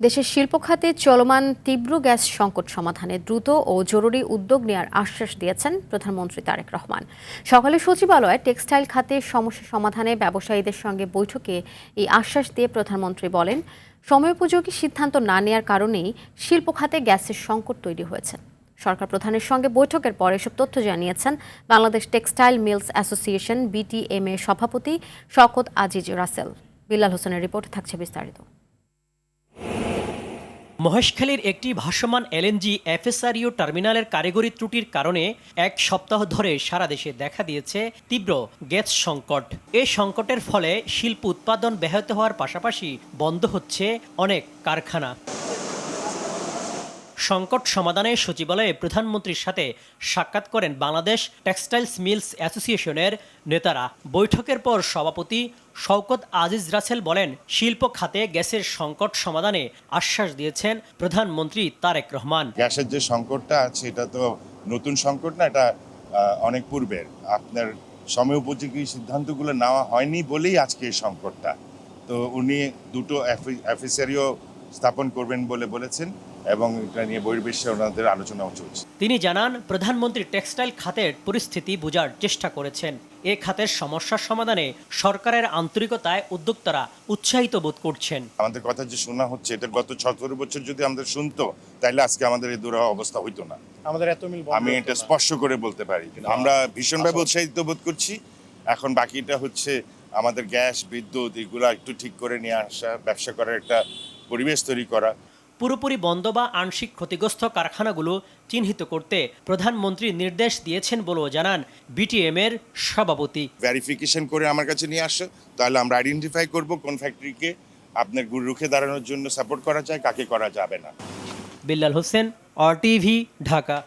দেশের শিল্প খাতে চলমান তীব্র গ্যাস সংকট সমাধানে দ্রুত ও জরুরি উদ্যোগ নেওয়ার আশ্বাস দিয়েছেন প্রধানমন্ত্রী তারেক রহমান। সকালে সচিবালয়ে টেক্সটাইল খাতে সমস্যা সমাধানে ব্যবসায়ীদের সঙ্গে বৈঠকে এই আশ্বাস দিয়ে প্রধানমন্ত্রী বলেন, সময়োপযোগী সিদ্ধান্ত না নেওয়ার কারণেই শিল্প খাতে গ্যাসের সংকট তৈরি হয়েছে। সরকার প্রধানের সঙ্গে বৈঠকের পর এসব তথ্য জানিয়েছেন Bangladesh textile mills association BTM এর সভাপতি শওকত আজিজ রাসেল। বিল্লাল হোসেনের রিপোর্ট, থাকছে বিস্তারিত। মহেশখালীর একটি ভাসমান LNG FSRU টার্মিনালের কারিগরি ত্রুটির কারণে এক সপ্তাহ ধরে সারা দেশে দেখা দিয়েছে তীব্র গ্যাস সংকট। এই সংকটের ফলে শিল্প উৎপাদন ব্যাহত হওয়ার পাশাপাশি বন্ধ হচ্ছে অনেক কারখানা। সংকট সমাধানে সচিবালয়ে প্রধানমন্ত্রীর সাথে সাক্ষাৎ করেন বাংলাদেশ টেক্সটাইলস মিলস অ্যাসোসিয়েশনের নেতারা। বৈঠকের পর সভাপতি শওকত আজিজ রাসেল বলেন, শিল্প খাতে গ্যাসের সংকট সমাধানে আশ্বাস দিয়েছেন প্রধানমন্ত্রী তারেক রহমান। গ্যাসের যে সংকটটা আছে এটা তো নতুন সংকট না, এটা অনেক পূর্বের। আপনার সময়োপযোগী সিদ্ধান্তগুলো নেওয়া হয়নি বলেই আজকে এই সংকটটা। তো উনি দুটো অফিসারিও স্থাপন করবেন বলে বলেছেন এবং এটা নিয়ে বহির্বিশ্বে ওনাদের আলোচনাও চলছে। তিনি জানান, প্রধানমন্ত্রী টেক্সটাইল খাতের পরিস্থিতি বোঝার চেষ্টা করেছেন। এ খাতের সমস্যার সমাধানে সরকারের আন্তরিকতায় উদ্যোক্তারা উৎসাহিত বোধ করছেন। আমাদের কথা যে শোনা হচ্ছে, এটা গত 17 বছর যদি আমাদের শুনতো তাহলে আজকে আমাদের এই দুরহ অবস্থা হইতো না। আমি এটা স্পষ্ট করে বলতে পারি, আমরা ভীষণভাবে উৎসাহিত বোধ করছি। এখন বাকিটা হচ্ছে আমাদের গ্যাস, বিদ্যুৎ এগুলো একটু ঠিক করে নিয়ে আসা, ব্যবসা করার একটা পরিবেশ তৈরি করা। পুরোপুরি বন্ধ বা আংশিক ক্ষতিগ্রস্ত কারখানাগুলো চিহ্নিত করতে প্রধানমন্ত্রী নির্দেশ দিয়েছেন বলেও জানান BTM এর সভাপতি। ভেরিফিকেশন করে আমার কাছে নিয়ে আসো, তাহলে আমরা আইডেন্টিফাই করব কোন ফ্যাক্টরিকে আপনার রুখে দাঁড়ানোর জন্য সাপোর্ট করা যায়, কাকে করা যাবে না। বিল্লাল হোসেন, RTV, ঢাকা।